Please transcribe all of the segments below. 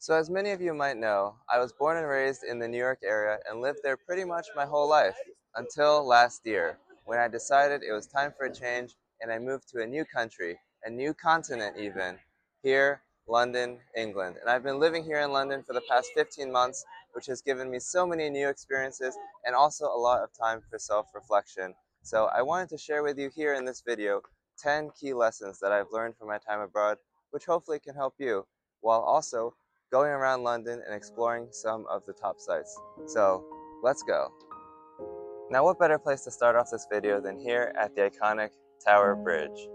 So as many of you might know, I was born and raised in the New York area and lived there pretty much my whole life until last year when I decided it was time for a change and I moved to a new country, a new continent even, here, London, England. And I've been living here in London for the past 15 months, which has given me so many new experiences and also a lot of time for self-reflection. So I wanted to share with you here in this video 10 key lessons that I've learned from my time abroad, which hopefully can help you, while also going around London and exploring some of the top sites. So let's go. Now what better place to start off this video than here at the iconic Tower Bridge.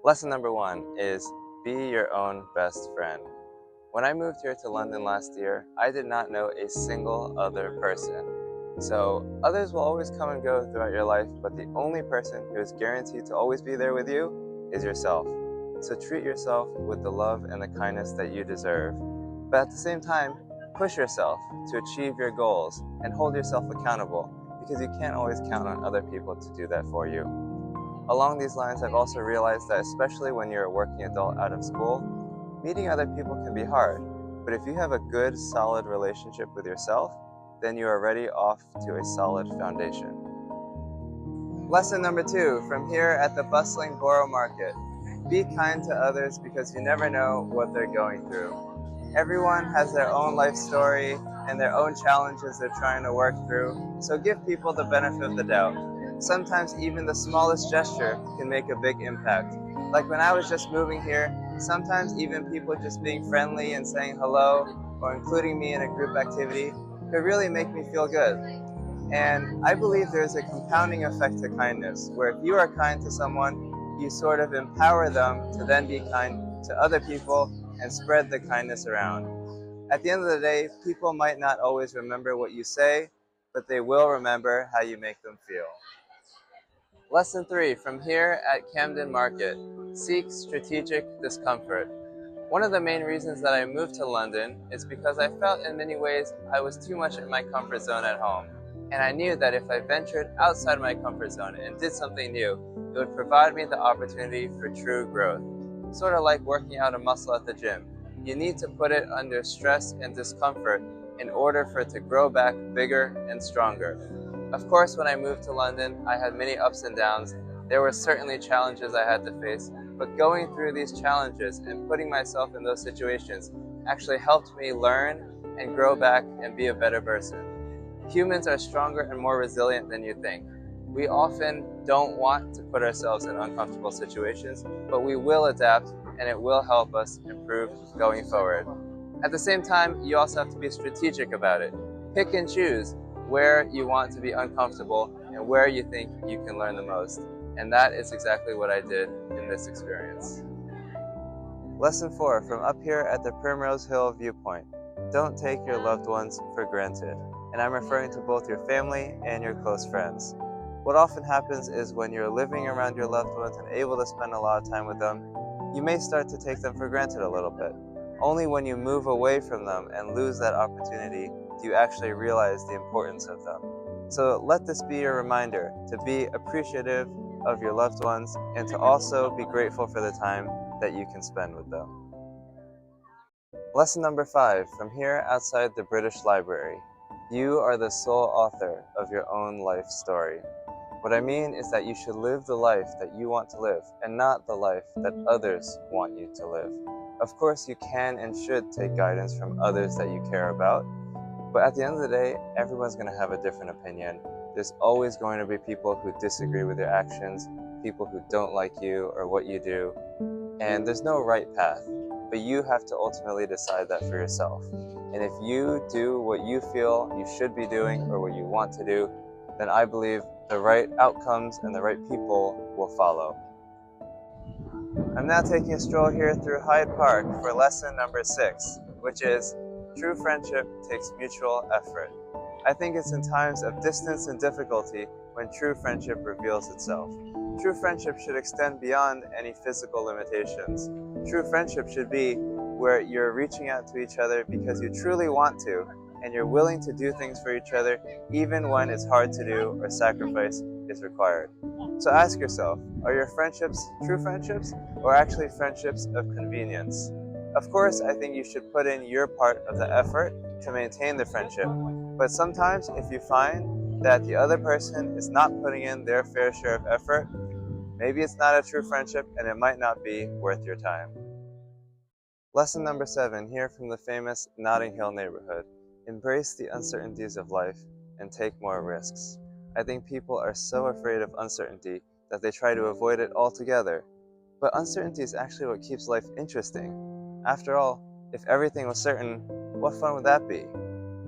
Lesson number 1 is be your own best friend. When I moved here to London last year, I did not know a single other person. So others will always come and go throughout your life, but the only person who is guaranteed to always be there with you is yourself. So treat yourself with the love and the kindness that you deserve. But at the same time, push yourself to achieve your goals and hold yourself accountable, because you can't always count on other people to do that for you. Along these lines, I've also realized that especially when you're a working adult out of school, meeting other people can be hard. But if you have a good, solid relationship with yourself, then you are already off to a solid foundation. Lesson number 2 from here at the bustling Borough Market. Be kind to others because you never know what they're going through. Everyone has their own life story and their own challenges they're trying to work through, so give people the benefit of the doubt. Sometimes even the smallest gesture can make a big impact. Like when I was just moving here, sometimes even people just being friendly and saying hello or including me in a group activity could really make me feel good. And I believe there's a compounding effect to kindness, where if you are kind to someone, you sort of empower them to then be kind to other people and spread the kindness around. At the end of the day, people might not always remember what you say, but they will remember how you make them feel. Lesson 3 from here at Camden Market. Seek strategic discomfort. One of the main reasons that I moved to London is because I felt in many ways I was too much in my comfort zone at home. And I knew that if I ventured outside my comfort zone and did something new, it would provide me the opportunity for true growth. Sort of like working out a muscle at the gym. You need to put it under stress and discomfort in order for it to grow back bigger and stronger. Of course, when I moved to London, I had many ups and downs. There were certainly challenges I had to face, but going through these challenges and putting myself in those situations actually helped me learn and grow back and be a better person. Humans are stronger and more resilient than you think. We often don't want to put ourselves in uncomfortable situations, but we will adapt and it will help us improve going forward. At the same time, you also have to be strategic about it. Pick and choose where you want to be uncomfortable and where you think you can learn the most. And that is exactly what I did in this experience. Lesson 4 from up here at the Primrose Hill viewpoint. Don't take your loved ones for granted. And I'm referring to both your family and your close friends. What often happens is when you're living around your loved ones and able to spend a lot of time with them, you may start to take them for granted a little bit. Only when you move away from them and lose that opportunity do you actually realize the importance of them. So let this be your reminder to be appreciative of your loved ones and to also be grateful for the time that you can spend with them. Lesson number 5 from here outside the British Library. You are the sole author of your own life story. What I mean is that you should live the life that you want to live and not the life that others want you to live. Of course, you can and should take guidance from others that you care about, but at the end of the day, everyone's going to have a different opinion. There's always going to be people who disagree with your actions, people who don't like you or what you do, and there's no right path, but you have to ultimately decide that for yourself. And if you do what you feel you should be doing or what you want to do, then I believe the right outcomes and the right people will follow. I'm now taking a stroll here through Hyde Park for lesson number 6, which is true friendship takes mutual effort. I think it's in times of distance and difficulty when true friendship reveals itself. True friendship should extend beyond any physical limitations. True friendship should be where you're reaching out to each other because you truly want to, and you're willing to do things for each other even when it's hard to do or sacrifice is required. So ask yourself, are your friendships true friendships or actually friendships of convenience? Of course, I think you should put in your part of the effort to maintain the friendship, but sometimes if you find that the other person is not putting in their fair share of effort, maybe it's not a true friendship and it might not be worth your time. Lesson number 7, here from the famous Notting Hill neighborhood. Embrace the uncertainties of life and take more risks. I think people are so afraid of uncertainty that they try to avoid it altogether. But uncertainty is actually what keeps life interesting. After all, if everything was certain, what fun would that be?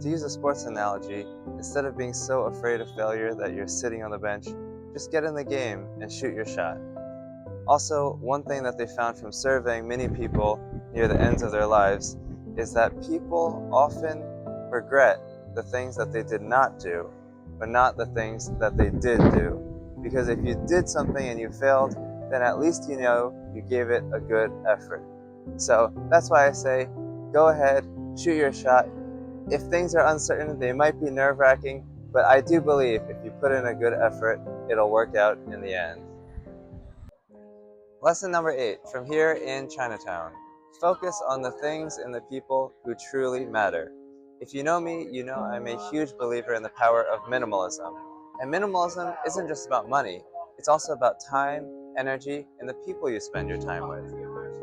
To use a sports analogy, instead of being so afraid of failure that you're sitting on the bench, just get in the game and shoot your shot. Also, one thing that they found from surveying many people near the ends of their lives is that people often regret the things that they did not do, but not the things that they did do. Because if you did something and you failed, then at least you know you gave it a good effort. So that's why I say, go ahead, shoot your shot. If things are uncertain, they might be nerve-wracking, but I do believe if you put in a good effort, it'll work out in the end. Lesson number 8, from here in Chinatown. Focus on the things and the people who truly matter. If you know me, you know I'm a huge believer in the power of minimalism. And minimalism isn't just about money, it's also about time, energy, and the people you spend your time with.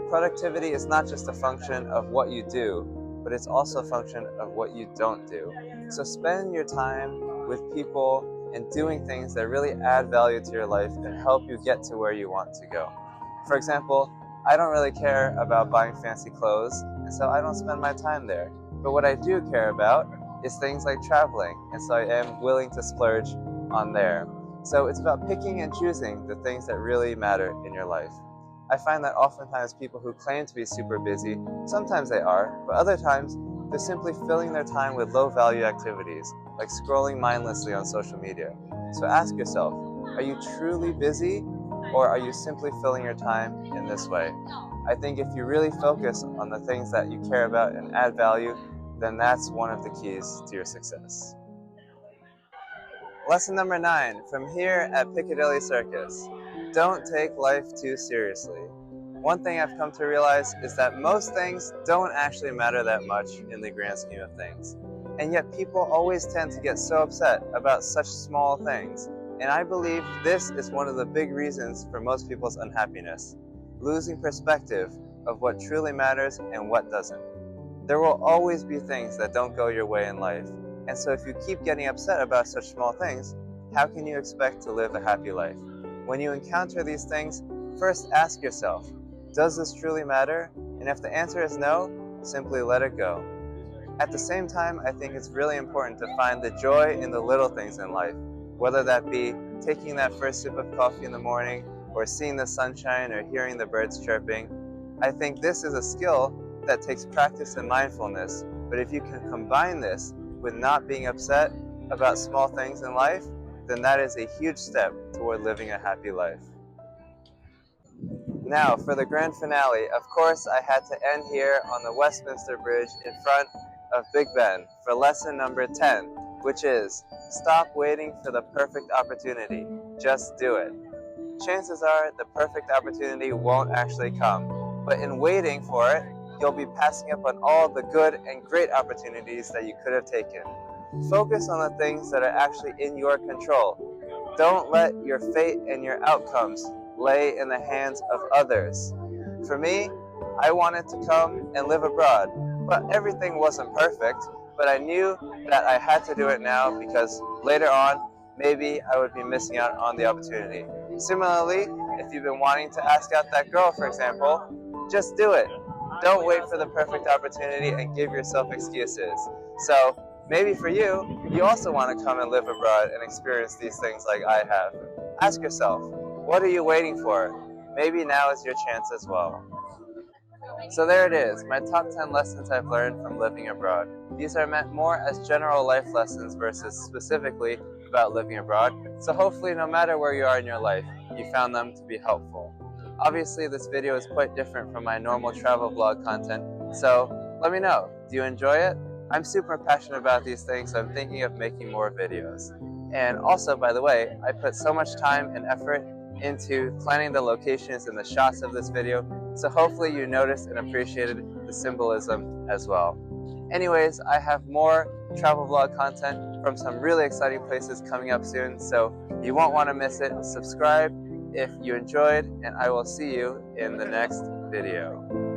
Productivity is not just a function of what you do, but it's also a function of what you don't do. So spend your time with people and doing things that really add value to your life and help you get to where you want to go. For example, I don't really care about buying fancy clothes, and so I don't spend my time there. But what I do care about is things like traveling, and so I am willing to splurge on there. So it's about picking and choosing the things that really matter in your life. I find that oftentimes people who claim to be super busy, sometimes they are, but other times they're simply filling their time with low-value activities, like scrolling mindlessly on social media. So ask yourself, are you truly busy, or are you simply filling your time in this way? I think if you really focus on the things that you care about and add value, then that's one of the keys to your success. Lesson number 9, from here at Piccadilly Circus. Don't take life too seriously. One thing I've come to realize is that most things don't actually matter that much in the grand scheme of things. And yet people always tend to get so upset about such small things. And I believe this is one of the big reasons for most people's unhappiness. Losing perspective of what truly matters and what doesn't. There will always be things that don't go your way in life. And so if you keep getting upset about such small things, how can you expect to live a happy life? When you encounter these things, first ask yourself, does this truly matter? And if the answer is no, simply let it go. At the same time, I think it's really important to find the joy in the little things in life, whether that be taking that first sip of coffee in the morning, or seeing the sunshine, or hearing the birds chirping. I think this is a skill that takes practice and mindfulness, but if you can combine this with not being upset about small things in life, then that is a huge step toward living a happy life. Now, for the grand finale, of course, I had to end here on the Westminster Bridge in front of Big Ben for lesson number 10, which is, stop waiting for the perfect opportunity, just do it. Chances are the perfect opportunity won't actually come, but in waiting for it, you'll be passing up on all the good and great opportunities that you could have taken. Focus on the things that are actually in your control. Don't let your fate and your outcomes lay in the hands of others. For me, I wanted to come and live abroad, but everything wasn't perfect, but I knew that I had to do it now because later on, maybe I would be missing out on the opportunity. Similarly, if you've been wanting to ask out that girl, for example, just do it. Don't wait for the perfect opportunity and give yourself excuses. So maybe for you, you also want to come and live abroad and experience these things like I have. Ask yourself, what are you waiting for? Maybe now is your chance as well. So there it is, my top 10 lessons I've learned from living abroad. These are meant more as general life lessons versus specifically about living abroad, so hopefully no matter where you are in your life, you found them to be helpful. Obviously this video is quite different from my normal travel vlog content, so let me know, do you enjoy it? I'm super passionate about these things, so I'm thinking of making more videos. And also, by the way, I put so much time and effort into planning the locations and the shots of this video, so hopefully you noticed and appreciated the symbolism as well. Anyways, I have more travel vlog content from some really exciting places coming up soon, so you won't want to miss it. Subscribe if you enjoyed, and I will see you in the next video.